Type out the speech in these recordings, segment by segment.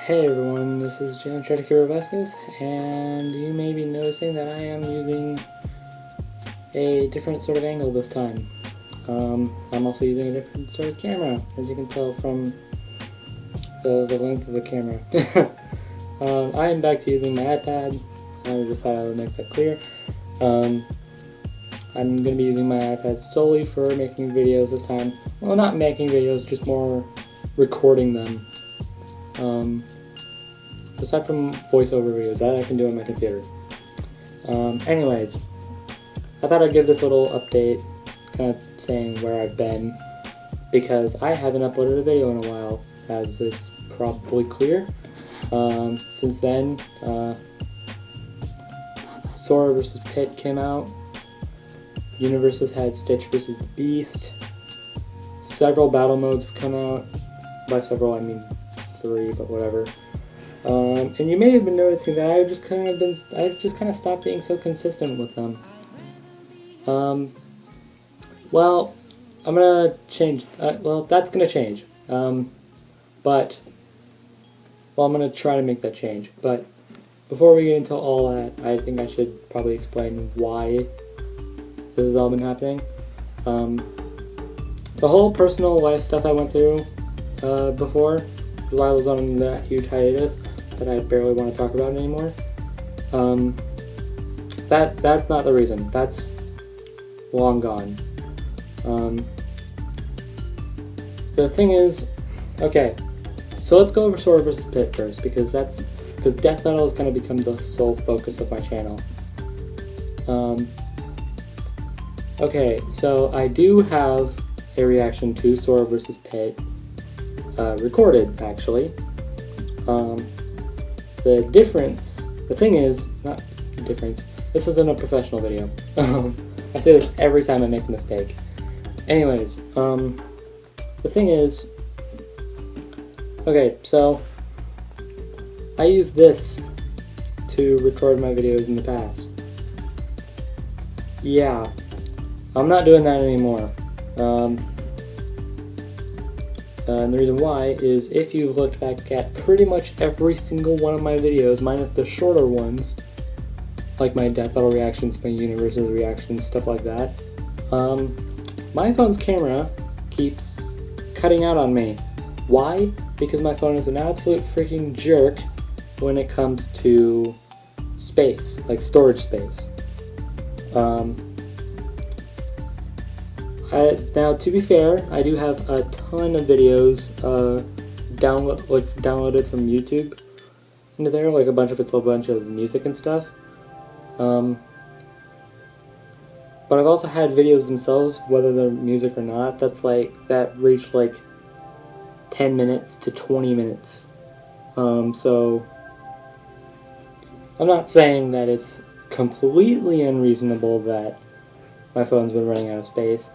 Hey everyone, this is Brobuscus, and you may be noticing that I am using a different sort of angle this time. I'm also using a different sort of camera, as you can tell from the length of the camera. I am back to using my iPad. I decided I would make that clear. I'm going to be using my iPad solely for making videos this time. Well, not making videos, just more recording them. Aside from voiceover videos, that I can do on my computer. Anyways, I thought I'd give this little update, kind of saying where I've been, because I haven't uploaded a video in a while, as it's probably clear. Since then, Sora VS Pit came out, Universe has had Stitch vs. the Beast, several battle modes have come out. By several, I mean 3, but whatever. And you may have been noticing that I've just kind of stopped being so consistent with them. Well, I'm gonna change. Well, that's gonna change. I'm gonna try to make that change. But before we get into all that, I think I should probably explain why this has all been happening. The whole personal life stuff I went through before, while I was on that huge hiatus that I barely want to talk about anymore. That's not the reason. That's long gone. The thing is, okay, so let's go over Sora vs. Pit first, because death metal has kind of become the sole focus of my channel. Okay, so I do have a reaction to Sora vs. Pit recorded, actually. The thing is, not difference, this isn't a professional video. I say this every time I make a mistake. Anyways, the thing is, okay, so I used this to record my videos in the past. Yeah, I'm not doing that anymore. And the reason why is, if you've looked back at pretty much every single one of my videos, minus the shorter ones, like my death battle reactions, my universes reactions, stuff like that, my phone's camera keeps cutting out on me. Why? Because my phone is an absolute freaking jerk when it comes to space, like storage space. Now, to be fair, I do have a ton of videos downloaded from YouTube into there, like a bunch of music and stuff. But I've also had videos themselves, whether they're music or not, that reach like 10 minutes to 20 minutes. So I'm not saying that it's completely unreasonable that my phone's been running out of space.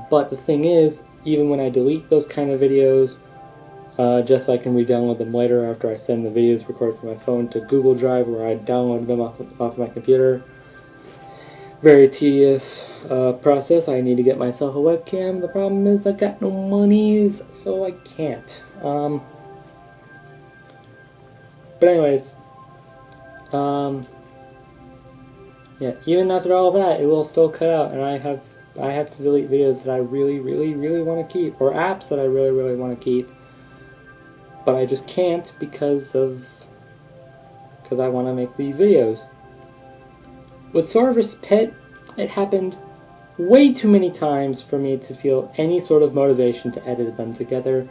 But the thing is, even when I delete those kind of videos, just so I can re-download them later after I send the videos recorded from my phone to Google Drive, where I download them off my computer. Very tedious process. I need to get myself a webcam. The problem is I got no monies, so I can't. But anyways, yeah, even after all that, it will still cut out, and I have to delete videos that I really want to keep, or apps that I really want to keep, but I just can't because I want to make these videos. With Sora vs. Pit, it happened way too many times for me to feel any sort of motivation to edit them together,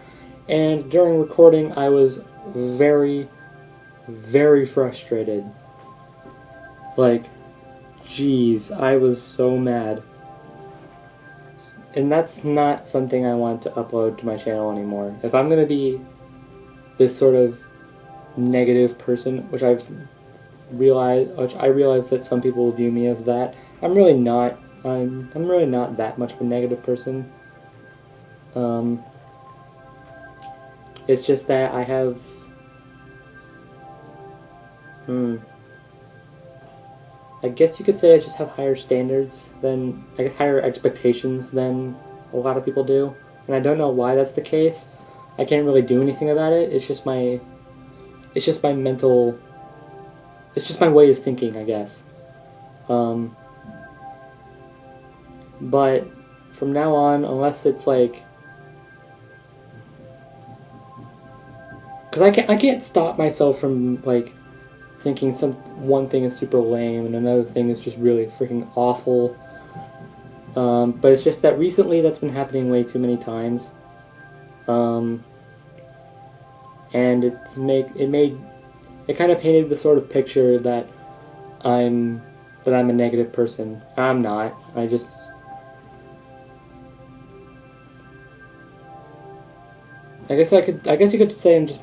and during recording I was very frustrated. Like, jeez, I was so mad. And that's not something I want to upload to my channel anymore. If I'm going to be this sort of negative person, which I realize that some people will view me as that, I'm really not. I'm really not that much of a negative person. It's just that I have I guess you could say I just have higher standards than, I guess higher expectations than a lot of people do. And I don't know why that's the case. I can't really do anything about it. It's just my it's just my mental, it's just my way of thinking, I guess. But from now on, unless it's like, because I can't stop myself from like thinking one thing is super lame and another thing is just really freaking awful. But it's just that recently that's been happening way too many times. And it kind of painted the sort of picture that I'm a negative person. I'm not. I guess you could say I'm just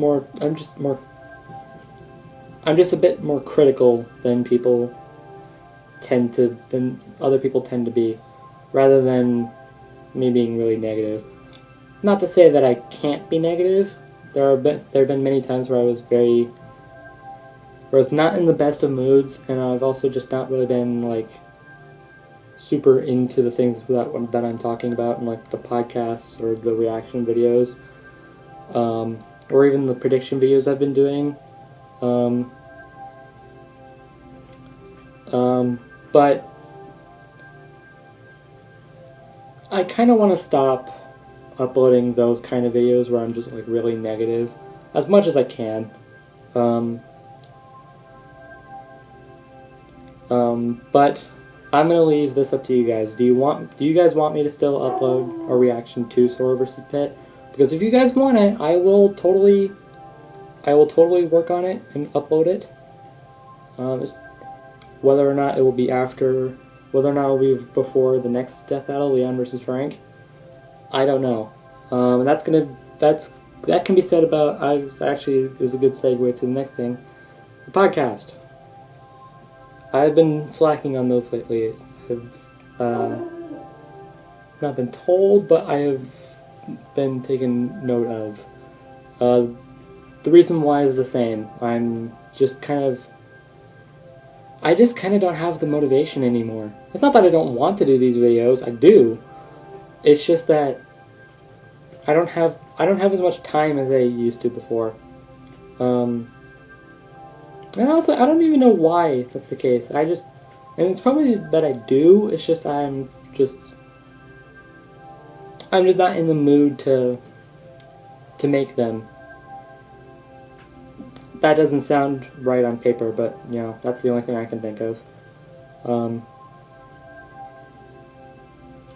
a bit more critical than other people tend to be, rather than me being really negative. Not to say that I can't be negative. There have been many times where I was not in the best of moods, and I've also just not really been like super into the things that I'm talking about in like the podcasts or the reaction videos, or even the prediction videos I've been doing. But I kind of want to stop uploading those kind of videos where I'm just like really negative as much as I can. But I'm gonna leave this up to you guys. Do you guys want me to still upload a reaction to Sora vs. Pit? Because if you guys want it, I will totally work on it and upload it. Whether or not it will be before the next death battle, Leon versus Frank, I don't know. And that can be said about. Actually is a good segue to the next thing, the podcast. I've been slacking on those lately. I've not been told, but I have been taken note of. The reason why is the same. I just kind of don't have the motivation anymore. It's not that I don't want to do these videos. I do. It's just that I don't have as much time as I used to before. And also, I don't even know why that's the case. And it's probably that I do. It's just I'm just not in the mood to make them. That doesn't sound right on paper, but you know, that's the only thing I can think of.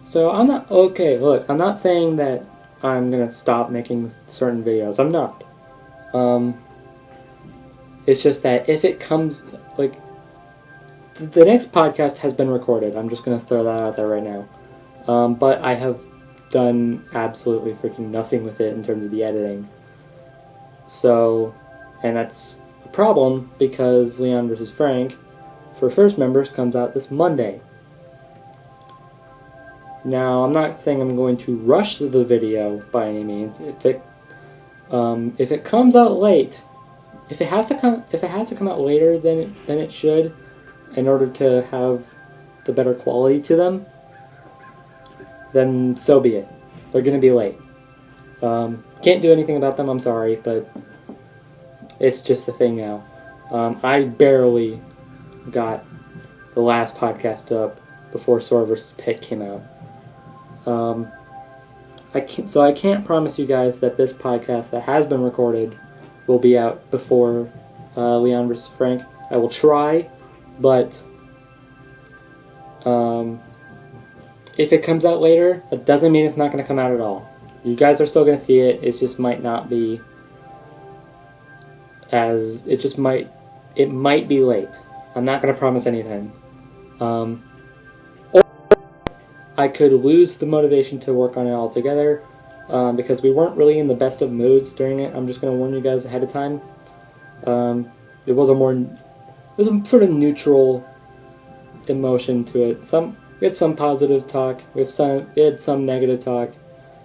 So I'm not okay. Look, I'm not saying that I'm gonna stop making certain videos. I'm not. It's just that if it comes, like, the next podcast has been recorded. I'm just going to throw that out there right now. But I have done absolutely freaking nothing with it in terms of the editing. So, and that's a problem because Leon vs. Frank, for first members, comes out this Monday. Now, I'm not saying I'm going to rush the video by any means. If it comes out late, if it has to come out later than it should, in order to have the better quality to them, then so be it. They're going to be late. Can't do anything about them. I'm sorry, but it's just a thing now. I barely got the last podcast up before Sora vs. Pit came out. I can't promise you guys that this podcast that has been recorded will be out before Leon vs. Frank. I will try, but if it comes out later, that doesn't mean it's not going to come out at all. You guys are still going to see it. It just might not be it might be late. I'm not going to promise anything. Or I could lose the motivation to work on it altogether. Because we weren't really in the best of moods during it. I'm just going to warn you guys ahead of time. It was a sort of neutral emotion to it. We had some positive talk, we had some negative talk,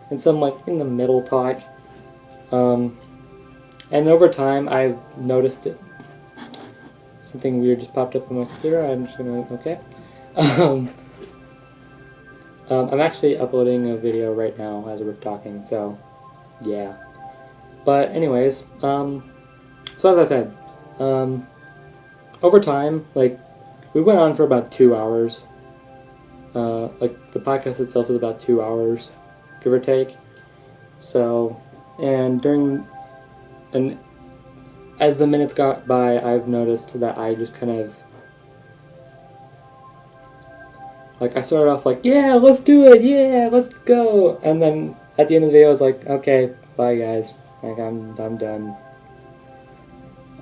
and some like in the middle talk. And over time, I've noticed it. Something weird just popped up on my computer. I'm just gonna okay. I'm actually uploading a video right now as we're talking, so yeah. But anyways, So as I said, over time, like, we went on for about 2 hours. Like, the podcast itself is about 2 hours, give or take. So, and as the minutes got by, I've noticed that I just kind of, like, I started off like, yeah, let's do it, yeah, let's go, and then at the end of the video I was like, okay, bye guys, like, I'm done.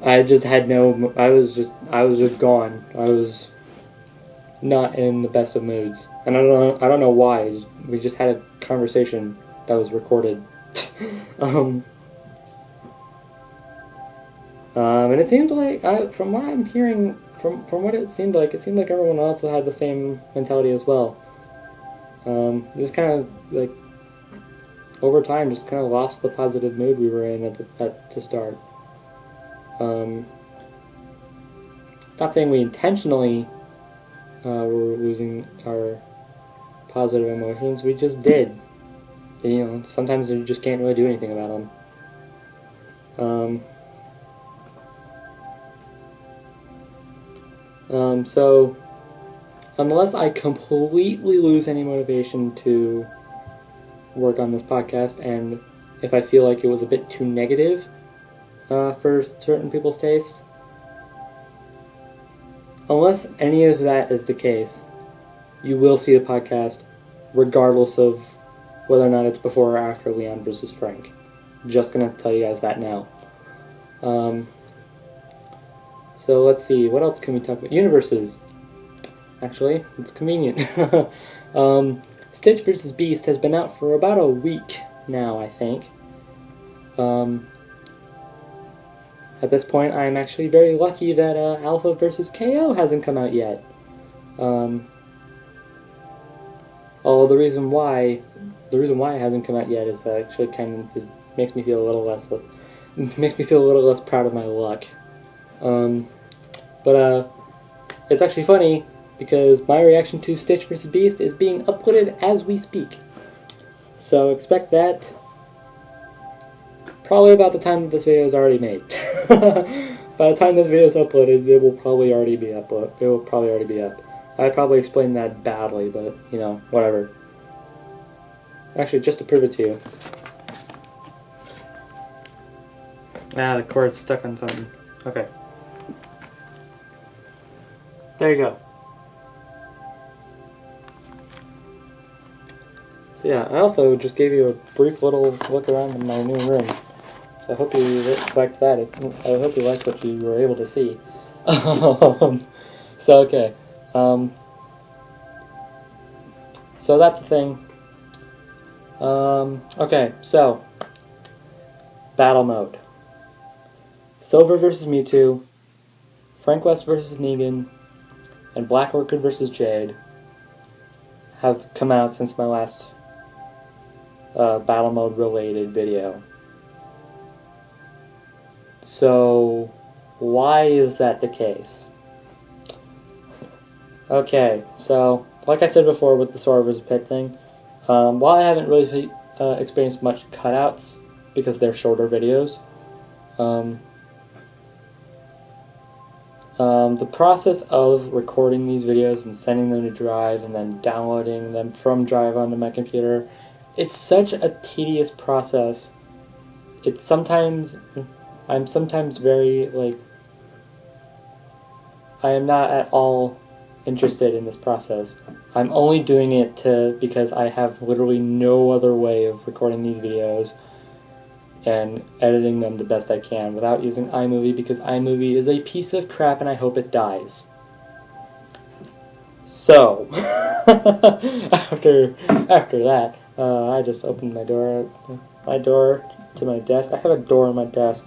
I just had no, I was just gone. I was not in the best of moods, and I don't know why. We just had a conversation that was recorded. And it seemed like, from what I'm hearing, from what it seemed like everyone else had the same mentality as well. Just kind of, like, over time, just kind of lost the positive mood we were in to start. Not saying we intentionally were losing our positive emotions, we just did. You know, sometimes you just can't really do anything about them. So, unless I completely lose any motivation to work on this podcast, and if I feel like it was a bit too negative for certain people's taste, unless any of that is the case, you will see the podcast regardless of whether or not it's before or after Leon versus Frank. Just gonna tell you guys that now. So let's see, what else can we talk about? Universes. Actually, it's convenient. Stitch vs. Beast has been out for about a week now, I think. At this point, I'm actually very lucky that Alpha vs. KO hasn't come out yet. Oh, the reason why it hasn't come out yet is actually makes me feel a little less proud of my luck. But it's actually funny because my reaction to Stitch vs. Beast is being uploaded as we speak. So expect that probably about the time that this video is already made. By the time this video is uploaded, it will probably already be up. I probably explained that badly, but, you know, whatever. Actually, just to prove it to you. Ah, the cord's stuck on something. Okay. There you go. So yeah, I also just gave you a brief little look around in my new room. So I hope you liked that. I hope you liked what you were able to see. So okay. So that's the thing. Okay, so battle mode. Silver vs. Mewtwo, West vs. Negan, and Black Orchid vs. Jade have come out since my last battle mode related video. So, why is that the case? Okay, so, like I said before with the Sora VS Pit thing, while I haven't really experienced much cutouts because they're shorter videos, the process of recording these videos and sending them to Drive and then downloading them from Drive onto my computer, it's such a tedious process. I'm sometimes very, like, I am not at all interested in this process. I'm only doing it because I have literally no other way of recording these videos and editing them the best I can without using iMovie, because iMovie is a piece of crap and I hope it dies. So, after that, I just opened my door to my desk. I have a door on my desk.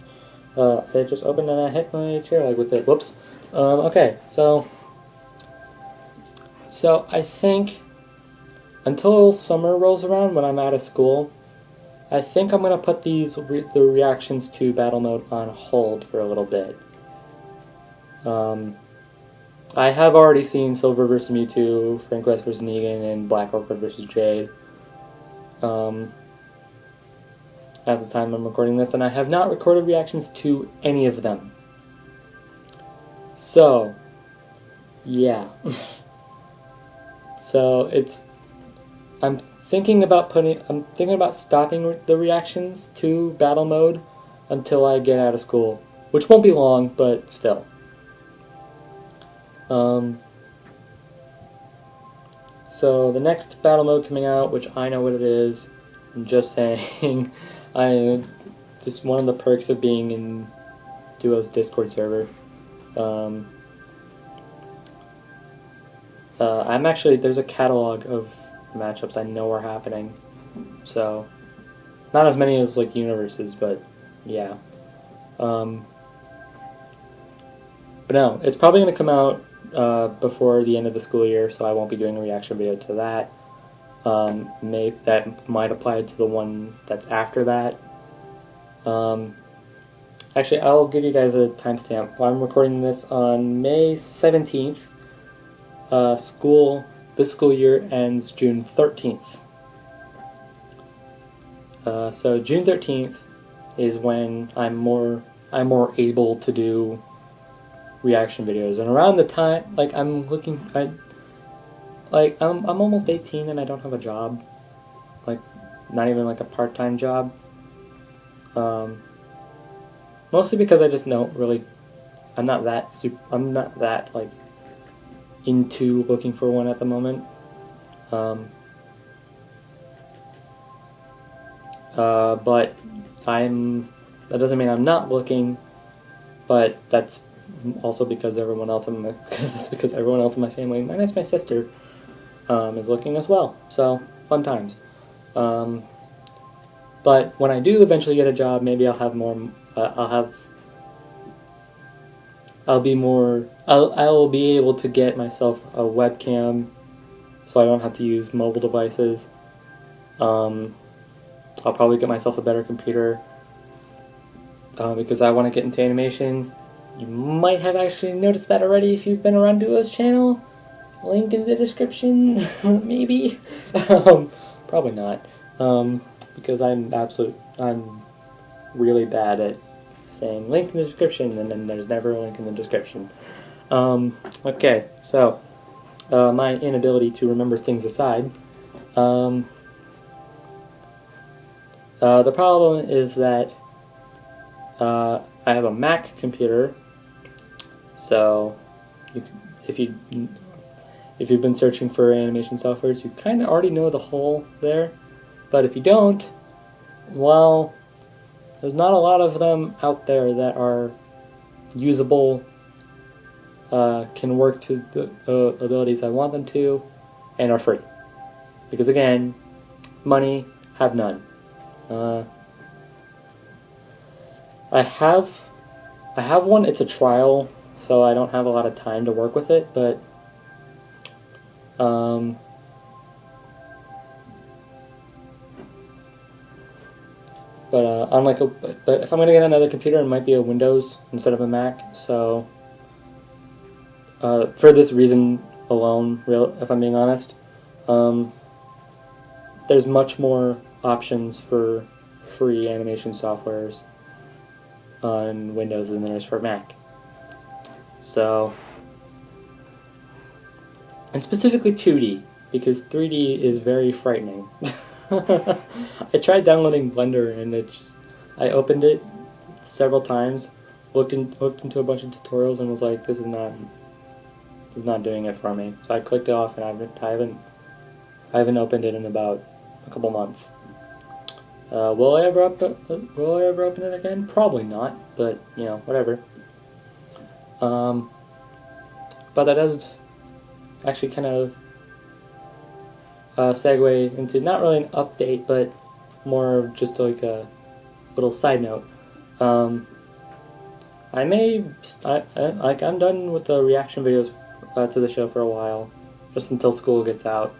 I just opened and I hit my chair like with it. Whoops. Okay, so I think until summer rolls around when I'm out of school, I think I'm going to put the reactions to battle mode on hold for a little bit. I have already seen Silver vs. Mewtwo, West vs. Negan, and Black Orchid vs. Jade. at the time I'm recording this, and I have not recorded reactions to any of them. So, yeah. So I'm thinking about stopping the reactions to battle mode until I get out of school, which won't be long, but still. So the next battle mode coming out, which I know what it is, I'm just saying, just one of the perks of being in Duo's Discord server. There's a catalog of matchups I know are happening, so not as many as like universes, but yeah. But no, it's probably going to come out before the end of the school year, so I won't be doing a reaction video to that. That might apply to the one that's after that. Actually, I'll give you guys a timestamp. I'm recording this on May 17th. This school year ends June 13th. So June 13th is when I'm more able to do reaction videos, and around the time, like, I'm almost 18 and I don't have a job, like, not even like a part-time job. Mostly because I just don't really, I'm not that like into looking for one at the moment. But that doesn't mean I'm not looking, but that's also because everyone else in my family, minus my sister, is looking as well. So fun times. But when I do eventually get a job, maybe I'll have more. I'll be able to get myself a webcam, so I don't have to use mobile devices. I'll probably get myself a better computer because I want to get into animation. You might have actually noticed that already if you've been around Duo's channel. Link in the description, maybe. Probably not, because I'm really bad at saying link in the description, and then there's never a link in the description. Okay, so my inability to remember things aside, the problem is that I have a Mac computer, so if you've been searching for animation softwares, you kind of already know the whole there, but if you don't, well, there's not a lot of them out there that are usable, can work to the abilities I want them to, and are free. Because again, money, have none. I have one, it's a trial, so I don't have a lot of time to work with it, but but if I'm gonna get another computer, it might be a Windows instead of a Mac. So for this reason alone, if I'm being honest, there's much more options for free animation softwares on Windows than there is for Mac. So, and specifically 2D, because 3D is very frightening. I tried downloading Blender, and I opened it several times, looked into a bunch of tutorials, and was like, this is not doing it for me. So I clicked it off, and I haven't opened it in about a couple months. Will I ever open it again? Probably not, but you know, whatever. But that does actually kind of segue into not really an update, but more of just like a little side note. I'm done with the reaction videos to the show for a while, just until school gets out.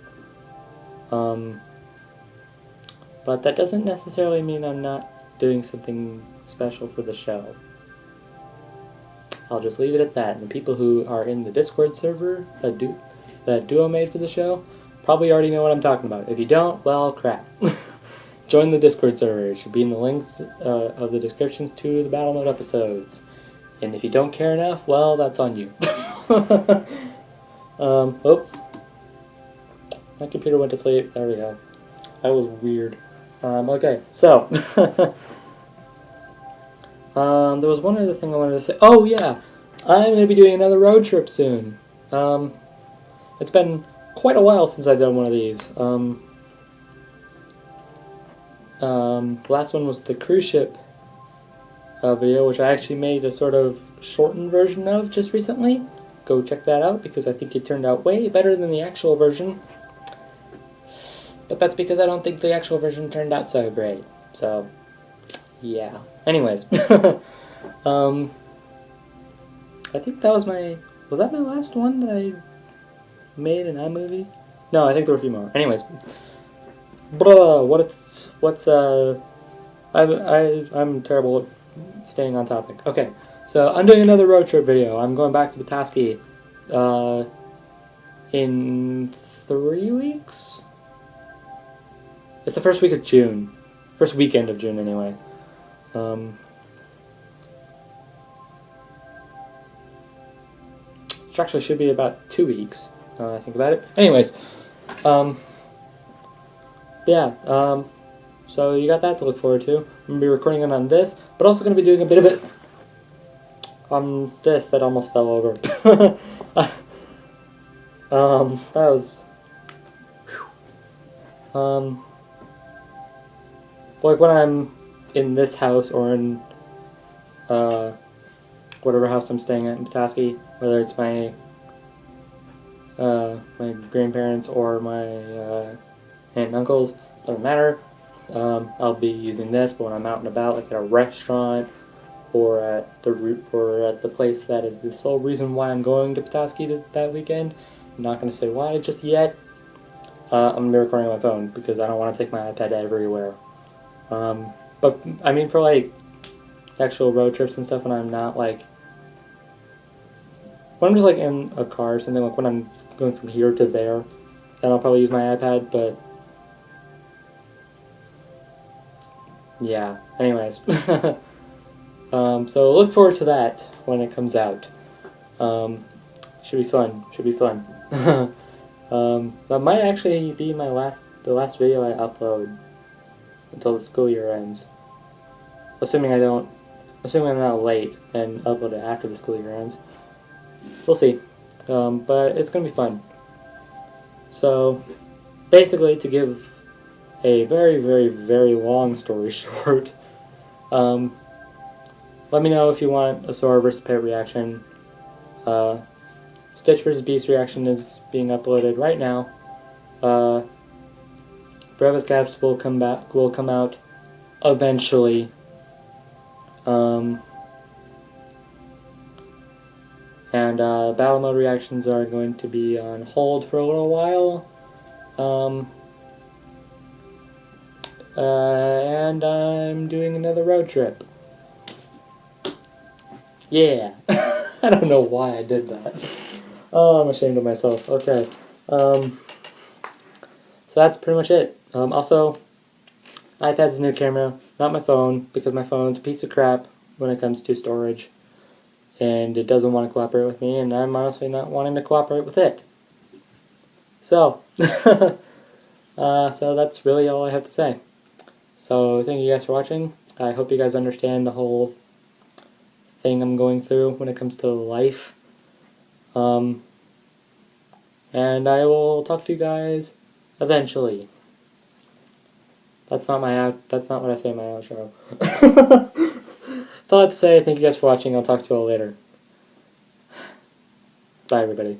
But that doesn't necessarily mean I'm not doing something special for the show. I'll just leave it at that. And the people who are in the Discord server that Duo made for the show probably already know what I'm talking about. If you don't, well, crap. join the Discord server. It should be in the links of the descriptions to the Battle Mode episodes. And if you don't care enough, well, that's on you. Oh. My computer went to sleep. There we go. That was weird. Okay, so. There was one other thing I wanted to say. Oh, yeah! I'm going to be doing another road trip soon. It's been quite a while since I've done one of these. Last one was the cruise ship video, which I actually made a sort of shortened version of just recently. Go check that out, because I think it turned out way better than the actual version. But that's because I don't think the actual version turned out so great. So, yeah. Anyways. I think that was was that my last one that I made in iMovie? No, I think there were a few more. Anyways. I'm terrible at staying on topic. Okay, so I'm doing another road trip video. I'm going back to Petoskey, in 3 weeks? It's the first week of June. First weekend of June, anyway. Which actually should be about 2 weeks, now that I think about it. Anyways, yeah, so you got that to look forward to. I'm going to be recording it on this, but also going to be doing a bit of it on this that almost fell over. That was... like when I'm in this house or in whatever house I'm staying at in Petoskey, whether it's my my grandparents or my aunt and uncles, doesn't matter. I'll be using this, but when I'm out and about, like at a restaurant or at the place that is the sole reason why I'm going to Petoskey that weekend, I'm not going to say why just yet. I'm going to be recording on my phone because I don't want to take my iPad everywhere. But I mean, for like actual road trips and stuff, when I'm not like, when I'm just like in a car or something, like when I'm going from here to there, then I'll probably use my iPad. But yeah, anyways. So look forward to that when it comes out. Should be fun. Should be fun. That might actually be the last video I upload until the school year ends. Assuming I'm not late and upload it after the school year ends. We'll see. But it's gonna be fun. So basically, to give a very, very, very long story short, let me know if you want a Sora vs. Pit reaction. Stitch vs. Beast reaction is being uploaded right now. Brobuscus will come out eventually. And battle mode reactions are going to be on hold for a little while. And I'm doing another road trip. Yeah. I don't know why I did that. Oh, I'm ashamed of myself. Okay. So that's pretty much it. Also, iPad's a new camera, not my phone, because my phone's a piece of crap when it comes to storage. And it doesn't want to cooperate with me, and I'm honestly not wanting to cooperate with it. So, so that's really all I have to say. So, thank you guys for watching. I hope you guys understand the whole thing I'm going through when it comes to life. And I will talk to you guys eventually. That's not what I say in my outro. That's all I have to say. Thank you guys for watching. I'll talk to you all later. Bye, everybody.